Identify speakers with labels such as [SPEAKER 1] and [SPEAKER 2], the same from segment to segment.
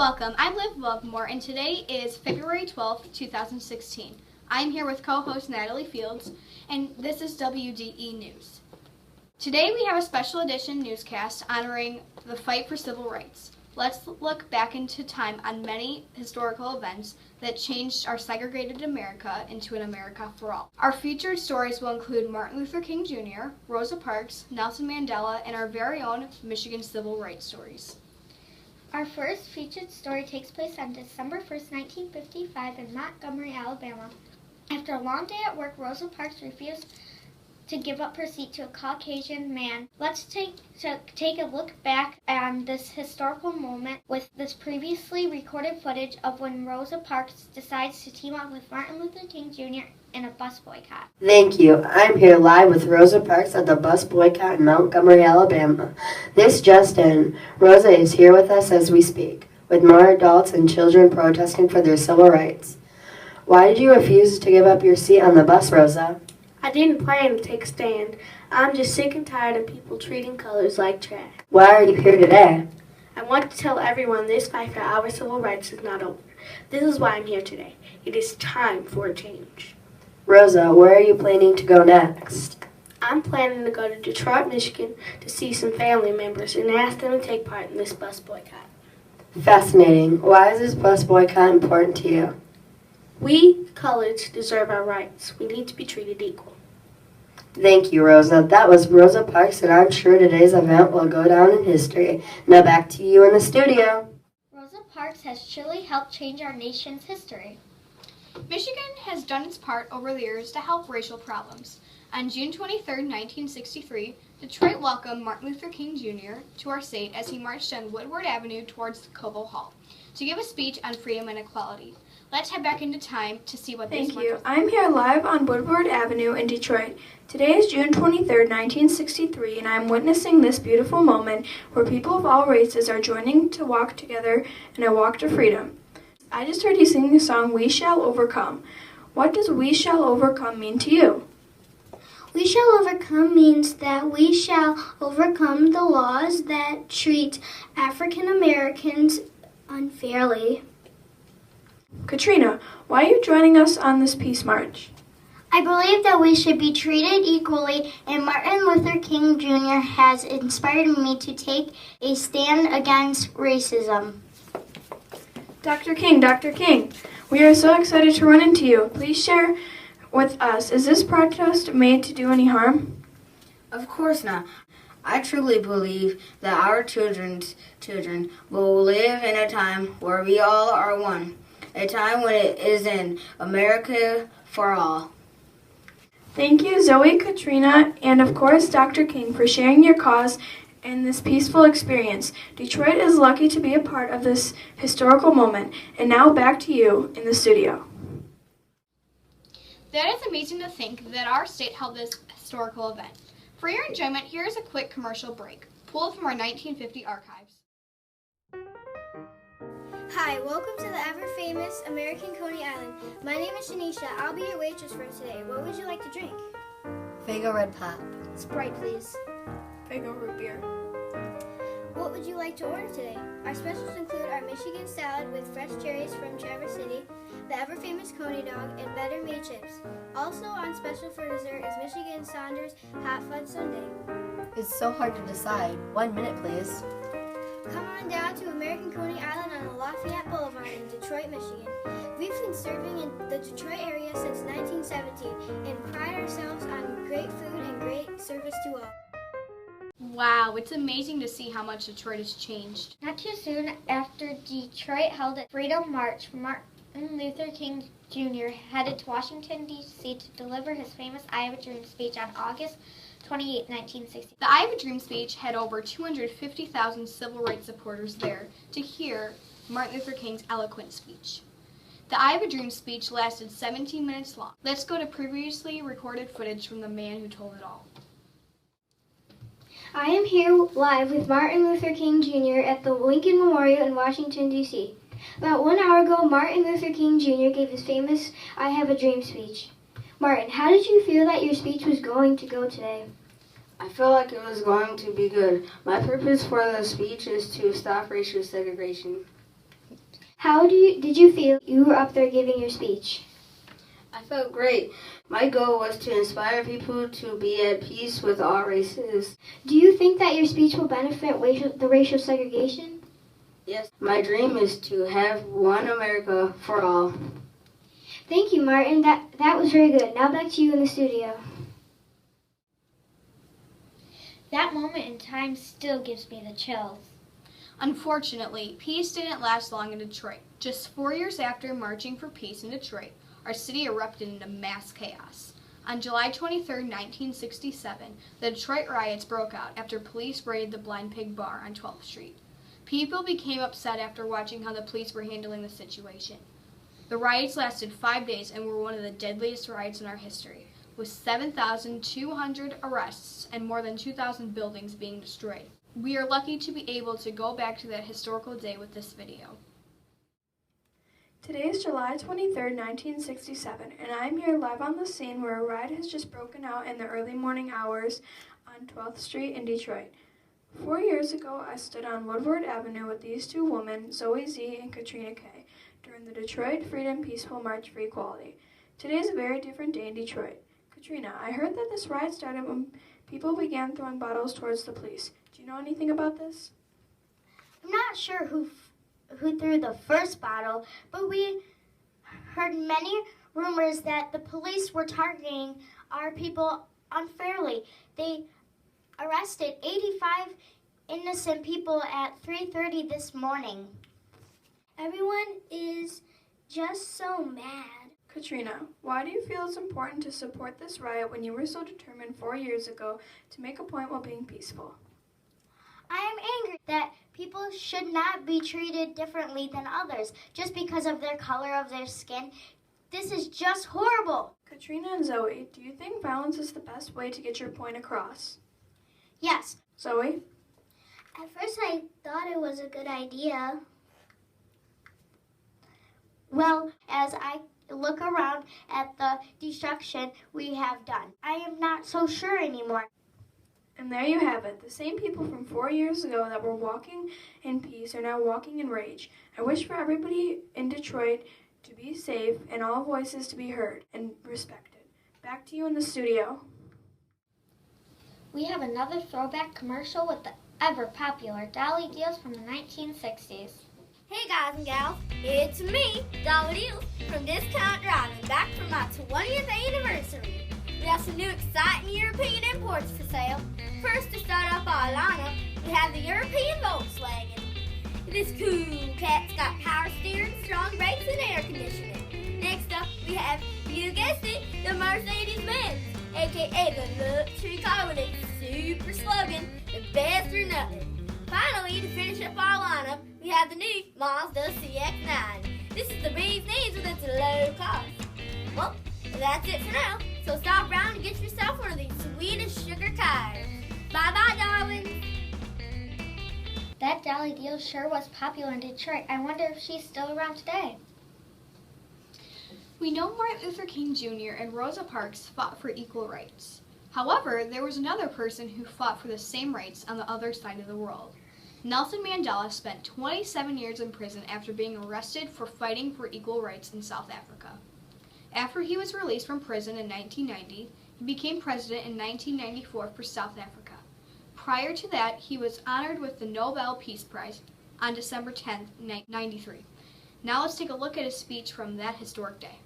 [SPEAKER 1] Welcome, I'm Liv Lovemore, and today is February 12th, 2016. I'm here with co-host Natalie Fields, and this is WDE News. Today we have a special edition newscast honoring the fight for civil rights. Let's look back into time on many historical events that changed our segregated America into an America for all. Our featured stories will include Martin Luther King Jr., Rosa Parks, Nelson Mandela, and our very own Michigan civil rights stories.
[SPEAKER 2] Our first featured story takes place on December 1st, 1955 in Montgomery, Alabama. After a long day at work, Rosa Parks refused to give up her seat to a Caucasian man. Let's take a look back on this historical moment with this previously recorded footage of when Rosa Parks decides to team up with Martin Luther King Jr. in a bus boycott.
[SPEAKER 3] Thank you. I'm here live with Rosa Parks at the bus boycott in Montgomery, Alabama. This just in, Rosa is here with us as we speak, with more adults and children protesting for their civil rights. Why did you refuse to give up your seat on the bus, Rosa?
[SPEAKER 4] I didn't plan to take a stand. I'm just sick and tired of people treating colors like trash.
[SPEAKER 3] Why are you here today?
[SPEAKER 4] I want to tell everyone this fight for our civil rights is not over. This is why I'm here today. It is time for a change.
[SPEAKER 3] Rosa, where are you planning to go next?
[SPEAKER 4] I'm planning to go to Detroit, Michigan to see some family members and ask them to take part in this bus boycott.
[SPEAKER 3] Fascinating. Why is this bus boycott important to you?
[SPEAKER 4] We, coloreds, deserve our rights. We need to be treated equal.
[SPEAKER 3] Thank you, Rosa. That was Rosa Parks, and I'm sure today's event will go down in history. Now back to you in the studio.
[SPEAKER 2] Rosa Parks has truly helped change our nation's history.
[SPEAKER 1] Michigan has done its part over the years to help racial problems. On June 23, 1963, Detroit welcomed Martin Luther King Jr. to our state as he marched down Woodward Avenue towards Cobo Hall to give a speech on freedom and equality. Let's head back into time to see what this
[SPEAKER 5] Thank you. I'm here live on Woodward Avenue in Detroit. Today is June 23rd, 1963, and I'm witnessing this beautiful moment where people of all races are joining to walk together in a walk to freedom. I just heard you sing the song, We Shall Overcome. What does We Shall Overcome mean to you?
[SPEAKER 2] We shall overcome means that we shall overcome the laws that treat African Americans unfairly.
[SPEAKER 5] Katrina, why are you joining us on this peace march?
[SPEAKER 2] I believe that we should be treated equally, and Martin Luther King Jr. has inspired me to take a stand against racism.
[SPEAKER 5] Dr. King, we are so excited to run into you. Please share with us, is this protest made to do any harm?
[SPEAKER 6] Of course not. I truly believe that our children will live in a time where we all are one, a time when it is in America for all.
[SPEAKER 5] Thank you, Zoe, Katrina, and of course, Dr. King, for sharing your cause in this peaceful experience. Detroit is lucky to be a part of this historical moment. And now back to you in the studio.
[SPEAKER 1] That is amazing to think that our state held this historical event. For your enjoyment, here is a quick commercial break, pulled from our 1950 archives.
[SPEAKER 7] Hi, welcome to the ever-famous American Coney Island. My name is Shanisha. I'll be your waitress for today. What would you like to drink?
[SPEAKER 6] Fago Red Pop.
[SPEAKER 7] Sprite, please.
[SPEAKER 5] Fago root beer.
[SPEAKER 7] What would you like to order today? Our specials include our Michigan salad with fresh cherries from Traverse City, the ever-famous Coney dog, and better made chips. Also on special for dessert is Michigan Saunders Hot Fudge Sundae.
[SPEAKER 6] It's so hard to decide. 1 minute, please.
[SPEAKER 7] Come on down to American Coney Island on the Lafayette Boulevard in Detroit, Michigan. We've been serving in the Detroit area since 1917 and pride ourselves on great food and great service to all.
[SPEAKER 1] Wow, it's amazing to see how much Detroit has changed.
[SPEAKER 2] Not too soon after Detroit held its Freedom March, Martin Luther King Jr. headed to Washington, D.C. to deliver his famous I Have a Dream speech on August 28, 1960.
[SPEAKER 1] The I Have a Dream speech had over 250,000 civil rights supporters there to hear Martin Luther King's eloquent speech. The I Have a Dream speech lasted 17 minutes long. Let's go to previously recorded footage from the man who told it all.
[SPEAKER 7] I am here live with Martin Luther King Jr. at the Lincoln Memorial in Washington, D.C. About 1 hour ago, Martin Luther King Jr. gave his famous I Have a Dream speech. Martin, how did you feel that your speech was going to go today?
[SPEAKER 6] I feel like it was going to be good. My purpose for the speech is to stop racial segregation.
[SPEAKER 7] How did you feel you were up there giving your speech?
[SPEAKER 6] I felt great. My goal was to inspire people to be at peace with all races.
[SPEAKER 7] Do you think that your speech will benefit the racial segregation?
[SPEAKER 6] Yes, my dream is to have one America for all.
[SPEAKER 7] Thank you, Martin. That was very good. Now back to you in the studio.
[SPEAKER 2] That moment in time still gives me the chills.
[SPEAKER 1] Unfortunately, peace didn't last long in Detroit. Just 4 years after marching for peace in Detroit, our city erupted into mass chaos. On July 23, 1967, the Detroit riots broke out after police raided the Blind Pig Bar on 12th Street. People became upset after watching how the police were handling the situation. The riots lasted 5 days and were one of the deadliest riots in our history, with 7,200 arrests and more than 2,000 buildings being destroyed. We are lucky to be able to go back to that historical day with this video.
[SPEAKER 5] Today is July 23rd, 1967, and I'm here live on the scene where a riot has just broken out in the early morning hours on 12th Street in Detroit. 4 years ago, I stood on Woodward Avenue with these two women, Zoe Z and Katrina K, during the Detroit Freedom Peaceful March for Equality. Today is a very different day in Detroit. Katrina, I heard that this riot started when people began throwing bottles towards the police. Do you know anything about this?
[SPEAKER 2] I'm not sure who threw the first bottle, but we heard many rumors that the police were targeting our people unfairly. They arrested 85 innocent people at 3:30 this morning. Everyone is just so mad.
[SPEAKER 5] Katrina, why do you feel it's important to support this riot when you were so determined 4 years ago to make a point while being peaceful?
[SPEAKER 2] I am angry that people should not be treated differently than others just because of their color of their skin. This is just horrible.
[SPEAKER 5] Katrina and Zoe, do you think violence is the best way to get your point across?
[SPEAKER 2] Yes.
[SPEAKER 5] Zoe?
[SPEAKER 2] At first I thought it was a good idea. Well, as I look around at the destruction we have done, I am not so sure anymore.
[SPEAKER 5] And there you have it. The same people from 4 years ago that were walking in peace are now walking in rage. I wish for everybody in Detroit to be safe and all voices to be heard and respected. Back to you in the studio.
[SPEAKER 2] We have another throwback commercial with the ever-popular Dolly Deals from the 1960s.
[SPEAKER 8] Hey guys and gals, it's me, Dolly Deals, from Discount Driving, back from my 20th anniversary. We have some new exciting European imports for sale. First, to start off our lineup, we have the European Volkswagen. This cool cat's got power steering, strong brakes, and air conditioning. Next up, we have, you guessed it, the Mercedes-Benz, aka the luxury car with its super slogan, the best or nothing. Finally, to finish up our lineup, we have the new Mazda CX-9. This is the bee's knees with its low cost. Well, that's it for now. So stop around and get yourself one of these sweetest sugar cars. Bye-bye, darling.
[SPEAKER 2] That Dolly Deal sure was popular in Detroit. I wonder if she's still around today.
[SPEAKER 1] We know Martin Luther King Jr. and Rosa Parks fought for equal rights. However, there was another person who fought for the same rights on the other side of the world. Nelson Mandela spent 27 years in prison after being arrested for fighting for equal rights in South Africa. After he was released from prison in 1990, he became president in 1994 for South Africa. Prior to that, he was honored with the Nobel Peace Prize on December 10, 1993. Now let's take a look at his speech from that historic day.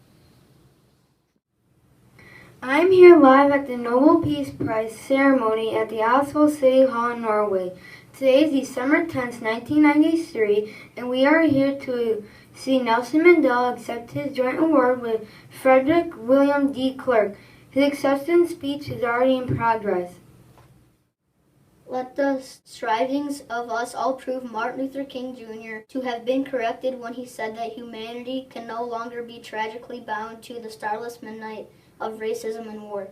[SPEAKER 9] I'm here live at the Nobel Peace Prize ceremony at the Oslo City Hall in Norway. Today is December 10th, 1993, and we are here to see Nelson Mandela accept his joint award with Frederick William D. Clark. His acceptance speech is already in progress.
[SPEAKER 7] Let the strivings of us all prove Martin Luther King Jr. to have been corrected when he said that humanity can no longer be tragically bound to the starless midnight of racism and war.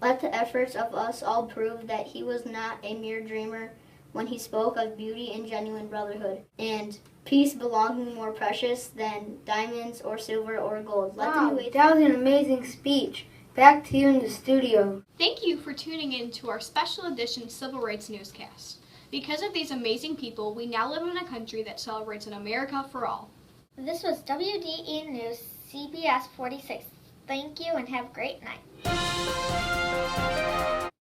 [SPEAKER 7] Let the efforts of us all prove that he was not a mere dreamer when he spoke of beauty and genuine brotherhood, and peace belonging more precious than diamonds or silver or gold.
[SPEAKER 9] Wow, that was an amazing speech. Back to you in the studio.
[SPEAKER 1] Thank you for tuning in to our special edition Civil Rights Newscast. Because of these amazing people, we now live in a country that celebrates an America for all.
[SPEAKER 2] This was WDE News, CBS 46. Thank you and have a great night.